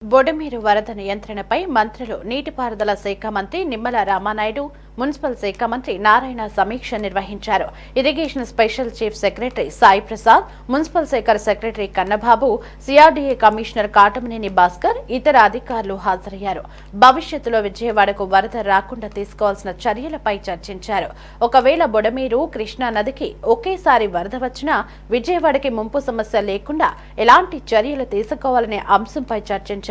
బొడమేరు వరద నియంత్రణపై మంత్రులు నీటిపారుదల శాఖ మంత్రి నిమ్మల రామానాయుడు, మున్సిపల్ శాఖ మంత్రి నారాయణ సమీక్ష నిర్వహించారు. Irrigation special chief secretary Sai Prasad, municipal శాఖ secretary Kannababu, CRDA commissioner Katamaneni Bhaskar, ఇతర అధికారులు హాజరయ్యారు. భవిష్యత్తులో విజయవాడకు వరద రాకుండా తీసుకోవాల్సిన చర్యలపై చర్చించారు. ఒకవేళ బొడమేరు, కృష్ణా నదికి ఒకేసారి వరద వచ్చినా విజయవాడకి ముంపు సమస్య లేకుండా ఎలాంటి చర్యలు తీసుకోవాలనే అంశంపై చర్చించారు.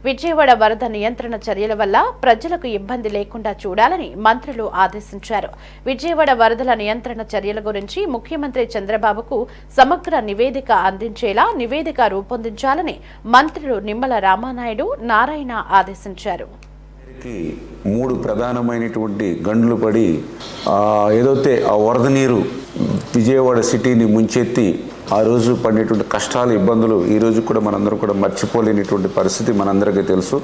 విజయవాడ వరద నియంత్రణ చర్యల వల్ల ప్రజలకు ఇబ్బంది లేకుండా చూడాలని మంత్రులు ఆదేశించారు. విజయవాడ వరదల నియంత్రణ చర్యల గురించి ముఖ్యమంత్రి చంద్రబాబుకు సమగ్ర నివేదిక అందించేలా నివేదిక రూపొందించాలని మంత్రులు నిమ్మల రామానాయుడు, నారాయణ ఆదేశించారు. మూడు ప్రధానమైనటువంటి గండ్లు పడి ఏదైతే ఆ వరద నీరు విజయవాడ సిటీని ముంచెత్తి ఆ రోజు పడినటువంటి కష్టాలు, ఇబ్బందులు ఈ రోజు కూడా మనందరం కూడా మర్చిపోలేనిటువంటి పరిస్థితి మనందరికీ తెలుసు.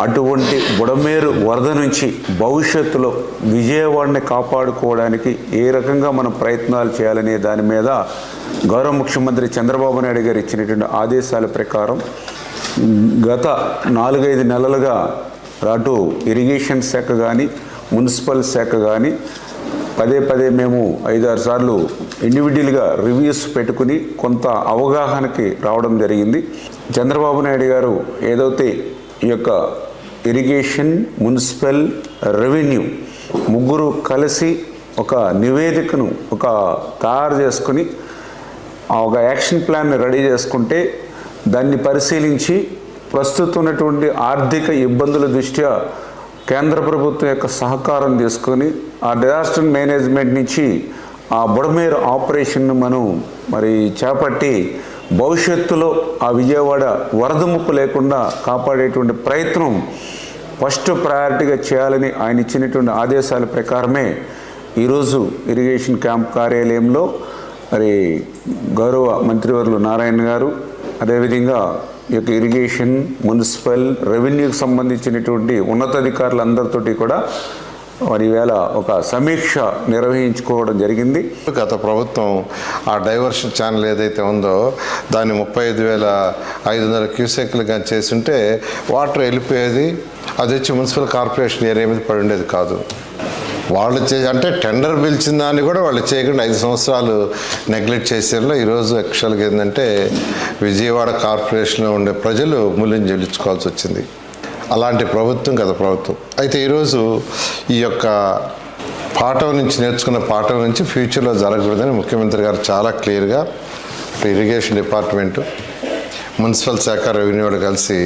అటువంటి బుడమేరు వరద నుంచి భవిష్యత్తులో విజయవాడని కాపాడుకోవడానికి ఏ రకంగా మనం ప్రయత్నాలు చేయాలనే దాని మీద గౌరవ ముఖ్యమంత్రి చంద్రబాబు నాయుడు గారు ఇచ్చినటువంటి ఆదేశాల ప్రకారం గత 4-5 నెలలుగా అటు ఇరిగేషన్ శాఖ కానీ, మున్సిపల్ శాఖ కానీ పదే మేము 5-6 సార్లు ఇండివిజువల్గా రివ్యూస్ పెట్టుకుని కొంత అవగాహనకి రావడం జరిగింది. చంద్రబాబు నాయుడు గారు ఏదైతే ఈ యొక్క ఇరిగేషన్, మున్సిపల్, రెవెన్యూ ముగ్గురు కలిసి ఒక నివేదికను తయారు చేసుకుని ఒక యాక్షన్ ప్లాన్ రెడీ చేసుకుంటే దాన్ని పరిశీలించి ప్రస్తుతం ఉన్నటువంటి ఆర్థిక ఇబ్బందుల దృష్ట్యా కేంద్ర ప్రభుత్వం యొక్క సహకారం తీసుకొని ఆ డిజాస్టర్ మేనేజ్మెంట్ నుంచి ఆ బుడమేరు ఆపరేషన్ను మనం చేపట్టి భవిష్యత్తులో ఆ విజయవాడ వరద ముప్పు లేకుండా కాపాడేటువంటి ప్రయత్నం ఫస్ట్ ప్రయారిటీగా చేయాలని ఆయన ఇచ్చినటువంటి ఆదేశాల ప్రకారమే ఈరోజు ఇరిగేషన్ క్యాంప్ కార్యాలయంలో గౌరవ మంత్రివర్యులు నారాయణ గారు, అదేవిధంగా ఈ యొక్క ఇరిగేషన్, మున్సిపల్, రెవెన్యూకి సంబంధించినటువంటి ఉన్నతాధికారులందరితోటి కూడా ఈవేళ ఒక సమీక్ష నిర్వహించుకోవడం జరిగింది. గత ప్రభుత్వం ఆ డైవర్షన్ ఛానల్ ఏదైతే ఉందో దాన్ని 35,500 క్యూసెక్లు కానీ చేస్తుంటే వాటర్ వెళ్ళిపోయేది. అది వచ్చి మున్సిపల్ కార్పొరేషన్ ఏరియా మీద పడి ఉండేది కాదు. వాళ్ళు అంటే టెండర్ పిలిచిన దాన్ని కూడా వాళ్ళు చేయకుండా 5 సంవత్సరాలు నెగ్లెక్ట్ చేసేలో ఈరోజు యాక్చువల్గా ఏంటంటే విజయవాడ కార్పొరేషన్లో ఉండే ప్రజలు మూల్యం చెల్లించుకోవాల్సి వచ్చింది. అలాంటి ప్రభుత్వం గత ప్రభుత్వం. అయితే ఈరోజు ఈ యొక్క పాఠం నుంచి నేర్చుకున్న పాఠం నుంచి ఫ్యూచర్లో జరగకూడదని ముఖ్యమంత్రి గారు చాలా క్లియర్గా ఇరిగేషన్ డిపార్ట్మెంటు, మున్సిపల్ శాఖ, రెవెన్యూ కలిసి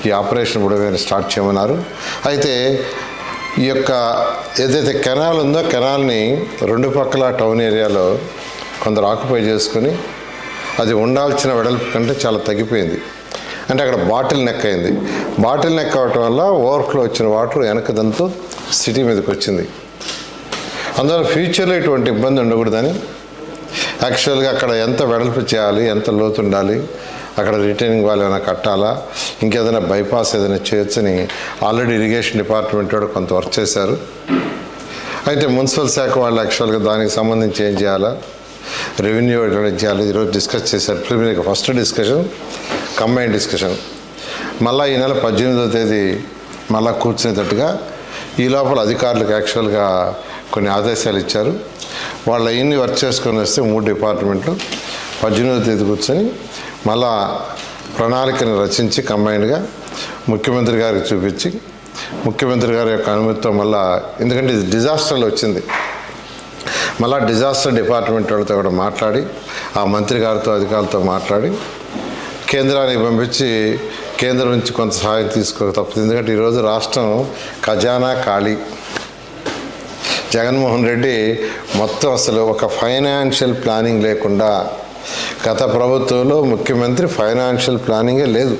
ఈ ఆపరేషన్ కూడా స్టార్ట్ చేయమన్నారు. అయితే ఈ యొక్క ఏదైతే కెనాల్ ఉందో కెనాల్ని 2 పక్కల టౌన్ ఏరియాలో కొందరు ఆక్యుపై చేసుకుని అది ఉండాల్సిన వెడల్పు కంటే చాలా తగ్గిపోయింది. అంటే అక్కడ బాటిల్ నెక్ అయింది. బాటిల్ నెక్ అవటం వల్ల ఓవర్ఫ్లో వచ్చిన వాటర్ వెనకదంతా సిటీ మీదకి వచ్చింది. అందువల్ల ఫ్యూచర్లో ఇటువంటి ఇబ్బంది ఉండకూడదని యాక్చువల్గా అక్కడ ఎంత వెడల్పు చేయాలి, ఎంత లోతు ఉండాలి, అక్కడ రిటైనింగ్ వాల్ ఏమైనా కట్టాలా, ఇంకేదైనా బైపాస్ ఏదైనా చేయొచ్చని ఆల్రెడీ ఇరిగేషన్ డిపార్ట్మెంట్ కూడా కొంత వర్క్ చేశారు. అయితే మున్సిపల్ శాఖ వాళ్ళు యాక్చువల్గా దానికి సంబంధించి ఏం చేయాలా, రెవెన్యూ ఏం చేయాలి ఈరోజు డిస్కస్ చేశారు. Preliminary first discussion, combine discussion. మళ్ళీ ఈ నెల 18వ తేదీ మళ్ళీ కూర్చునేటట్టుగా ఈ లోపల అధికారులకు యాక్చువల్గా కొన్ని ఆదేశాలు ఇచ్చారు. వాళ్ళు అవన్నీ వర్క్ చేసుకొని వస్తే 3 డిపార్ట్మెంట్లు 18వ తేదీ కూర్చొని మళ్ళా ప్రణాళికను రచించి కంబైన్డ్గా ముఖ్యమంత్రి గారికి చూపించి ముఖ్యమంత్రి గారి యొక్క అనుమతితో మళ్ళా, ఎందుకంటే ఇది డిజాస్టర్లో వచ్చింది, మళ్ళా డిజాస్టర్ డిపార్ట్మెంట్ వాళ్ళతో కూడా మాట్లాడి ఆ మంత్రి గారితో అధికారులతో మాట్లాడి కేంద్రానికి పంపించి కేంద్రం నుంచి కొంత సహాయం తీసుకోక తప్పదు. ఎందుకంటే ఈరోజు రాష్ట్రం ఖజానా ఖాళీ. జగన్మోహన్ రెడ్డి మొత్తం అసలు ఒక ఫైనాన్షియల్ ప్లానింగ్ లేకుండా, గత ప్రభుత్వంలో ముఖ్యమంత్రి ఫైనాన్షియల్ ప్లానింగే లేదు.